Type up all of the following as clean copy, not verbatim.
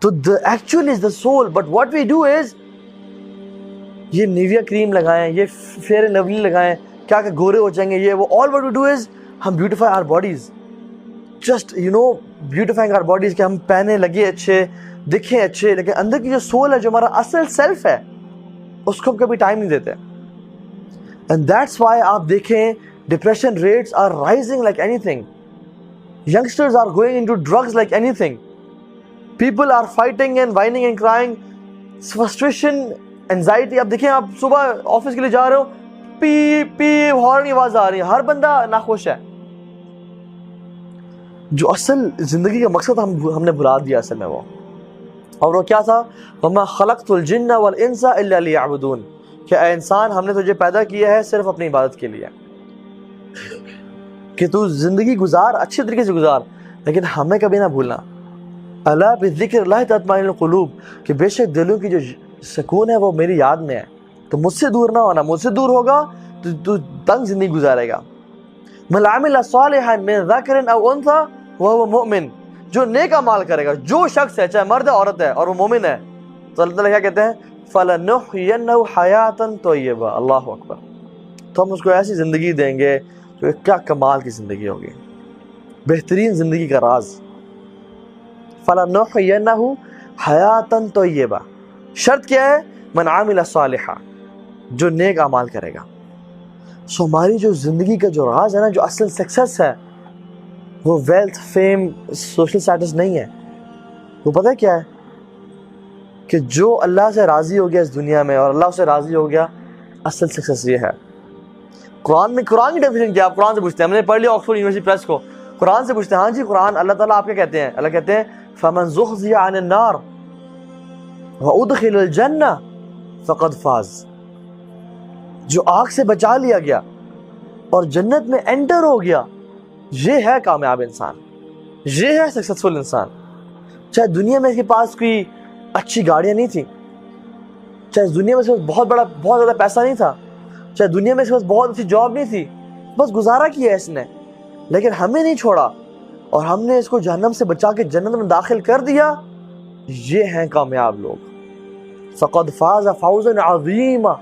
تو the actual is the soul, but what we do is یہ Nivea کریم لگائیں, یہ فیئر اینڈ لولی لگائیں, کیا کہ گورے ہو جائیں گے, یہ وہ. all what we do is ہم beautify our bodies, just بیوٹیفائنگ our bodies, کہ ہم پہنے لگے اچھے, دکھیں اچھے, لیکن اندر کی جو سول ہے, جو ہمارا اصل سیلف ہے, اس کو ہم کبھی ٹائم نہیں دیتے. اینڈ دیٹس وائی آپ دیکھیں depression rates are rising like anything, youngsters are going into drugs like anything, people are fighting and whining and crying, frustration, anxiety. اب دیکھیں آپ صبح آفس کے لیے جا رہے ہو, پی پی ہارن کی آواز آ رہی ہے, ہر بندہ ناخوش ہے. جو اصل زندگی کا مقصد ہم نے بھلا دیا اصل میں وہ, اور وہ کیا تھا؟ وَمَا خَلَقْتُ الْجِنَّ وَالْإِنسَ إِلَّا لِيَعْبُدُونَ, کہ اے انسان ہم نے تجھے پیدا کیا ہے صرف اپنی عبادت کے لیے, کہ تو زندگی گزار, اچھے طریقے سے گزار, لیکن ہمیں کبھی نہ بھولنا. الا بذکر اللہ تطمئن القلوب, کہ بے شک دلوں کی جو سکون ہے وہ میری یاد میں ہے. تو مجھ سے دور نہ ہونا, مجھ سے دور ہوگا تو تنگ زندگی گزارے گا. مَنْ عَمِلَ صَالِحًا مِنْ ذَكَرٍ أَوْ أُنْثَىٰ وَهُوَ مُؤْمِنٌ, جو نیک اعمال کرے گا, جو شخص ہے چاہے مرد ہے عورت ہے اور وہ مومن ہے, تو اللہ تعالیٰ کیا کہتے ہیں؟ فَلَنُحْيِيَنَّهُ حَيَاةً طَيِّبَةً, اللہ اکبر. تو ہم اس کو ایسی زندگی دیں گے جو کیا کمال کی زندگی ہوگی, بہترین زندگی کا راز. فَلَنُحْيِيَنَّهُ حَيَاةً طَيِّبَةً, شرط کیا ہے؟ مَنْ عَمِلَ صَالِحًا, جو نیک اعمال کرے گا. سو ہماری جو زندگی کا جو راز ہے نا, جو اصل سکسیس ہے, وہ ویلتھ, فیم, سوشل سٹیٹس نہیں ہے. وہ پتہ کیا ہے؟ کہ جو اللہ سے راضی ہو گیا اس دنیا میں, اور اللہ سے راضی ہو گیا, اصل سکسیس یہ ہے. قرآن کی ڈیفینیشن کیا؟ آپ قرآن سے پوچھتے ہیں, ہم نے پڑھ لیا آکسفورڈ یونیورسٹی پریس کو, قرآن سے پوچھتے ہیں, ہاں جی قرآن, اللہ تعالیٰ آپ کیا کہتے ہیں؟ اللہ کہتے ہیں فَمَنْ زُحْزِحَ عَنِ النَّارِ وَأُدْخِلَ الْجَنَّةَ فَقَدْ فَازَ, جو آگ سے بچا لیا گیا اور جنت میں انٹر ہو گیا, یہ ہے کامیاب انسان, یہ ہے سکسیسفل انسان. چاہے دنیا میں اس کے پاس کوئی اچھی گاڑیاں نہیں تھیں, چاہے دنیا میں اس کے پاس بہت زیادہ پیسہ نہیں تھا, چاہے دنیا میں اس کے پاس بہت اچھی جاب نہیں تھی, بس گزارا کیا ہے اس نے, لیکن ہمیں نہیں چھوڑا اور ہم نے اس کو جہنم سے بچا کے جنت میں داخل کر دیا, یہ ہیں کامیاب لوگ. فَقَدْ فَازَ فَوْزًا عَظِيمًا,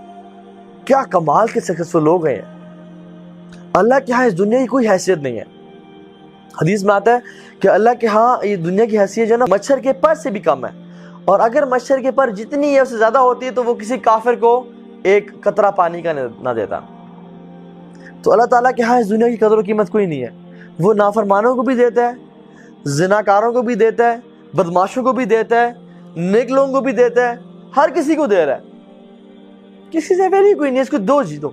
کیا کمال کے سکسیسفل لوگ ہیں. اللہ کے ہاں اس دنیا کی کوئی حیثیت نہیں ہے. حدیث میں آتا ہے کہ اللہ کے ہاں یہ دنیا کی حیثیت جو ہے نا, مچھر کے پر سے بھی کم ہے, اور اگر مچھر کے پر جتنی ہے اس سے زیادہ ہوتی ہے تو وہ کسی کافر کو ایک قطرہ پانی کا نہ دیتا. تو اللہ تعالیٰ کے ہاں اس دنیا کی قدر و قیمت کوئی نہیں ہے. وہ نافرمانوں کو بھی دیتا ہے, زناکاروں کو بھی دیتا ہے, بدماشوں کو بھی دیتا ہے, نیک لوگوں کو بھی دیتا ہے, ہر کسی کو دے رہا ہے, کسی سے ویلیو کوئی نہیں, اس کو دو جی دو.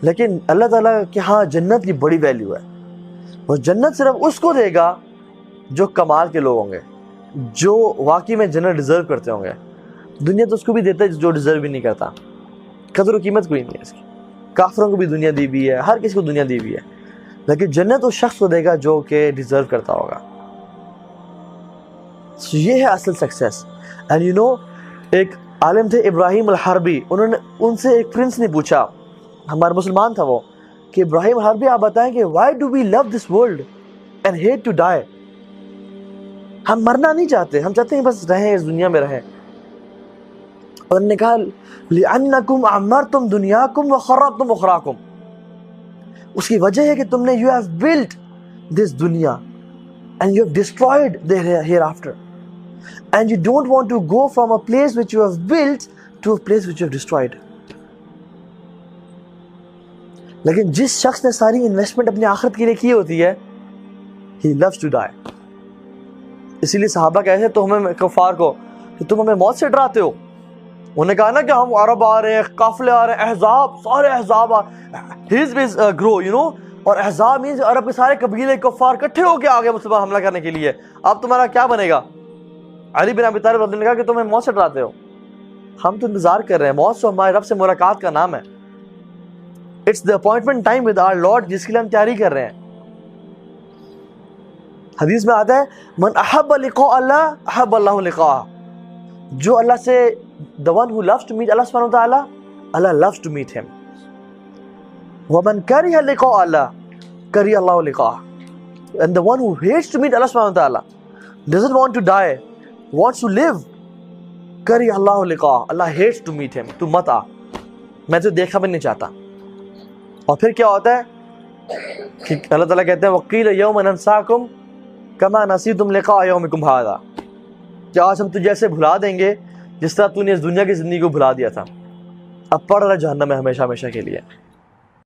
لیکن اللہ تعالیٰ کے ہاں جنت کی بڑی ویلیو ہے, وہ جنت صرف اس کو دے گا جو کمال کے لوگ ہوں گے, جو واقعی میں جنت ڈیزرو کرتے ہوں گے. دنیا تو اس کو بھی دیتا ہے جو ڈیزرو بھی نہیں کرتا, قدر و قیمت کوئی نہیں ہے اس کی. کافروں کو بھی دنیا دی ہوئی ہے, ہر کسی کو دنیا دی ہوئی ہے, لیکن جنت اس شخص کو دے گا جو کہ ڈیزرو کرتا ہوگا. یہ ہے اصل سکسیس. اینڈ ایک عالم تھے ابراہیم الحربی, ان سے ایک پرنس نے پوچھا, ہمارا مسلمان تھا وہ, کہ ابراہیم الحربی آپ بتائیں کہ why do we love this world and hate to die, ہم مرنا نہیں چاہتے, ہم چاہتے ہیں بس رہیں, اس دنیا میں رہیں. اور انہوں نے کہا لِأَنَّكُمْ عَمَّرْتُمْ دُنْيَاكُمْ وَخَرَّبْتُمْ أُخْرَاكُمْ, اس کی وجہ ہے کہ تم نے you have built this dunya and you have destroyed the hereafter, and you don't want to go from a place which you have built to a place which you have destroyed. لیکن جس شخص نے ساری investment اپنی آخرت کے لیے کی ہوتی ہے, he loves to die. اسی لیے صحابہ کہتے ہیں تو ہمیں کفار کو کہ تم ہمیں موت سے ڈراتے ہو. انہوں نے کہا نا کہ ہم عرب آ رہے ہیں, قافلے آ رہے ہیں, احزاب, سارے احزاب حزب گرو اور احزاب مینز عرب کے سارے قبیلے کفار اکٹھے ہو کے آ گئے مسلمان حملہ کرنے کے لیے, اب تمہارا کیا بنے گا؟ علی بن ابی طالب رضی اللہ عنہ نے کہا کہ تم ہمیں موت سے ڈراتے ہو, ہم تو انتظار کر رہے ہیں, موت تو ہمارے رب سے ملاقات کا نام ہے. It's the appointment time with our Lord, جس کے لیے ہم تیاری کر رہے ہیں. حدیث میں آتا ہے من احب لقاء اللہ احب اللہ لقاءہ, جو اللہ سے the one who loves to meet Allah subhanahu wa ta'ala, Allah loves to meet him. ومن كره لقاء اللہ كره اللہ لقاءہ, and the one who hates to meet Allah subhanahu wa ta'ala, doesn't want to die, wants to live. کری اللہ لقاء, اللہ hates to meet him. تو مت آ, میں تو دیکھا بھی نہیں چاہتا. اور پھر کیا ہوتا ہے کہ اللہ تعالیٰ کہتے ہیں وَقِيلَ يَوْمَ نَنْسَاكُمْ كَمَا نَسِيتُمْ لِقَاءَ يَوْمِكُمْ هَذَا, کہ آج ہم تجھے ایسے بھلا دیں گے جس طرح تو نے اس دنیا کی زندگی کو بھلا دیا تھا. اب پڑھ رہا جہنم میں ہمیشہ ہمیشہ کے لیے.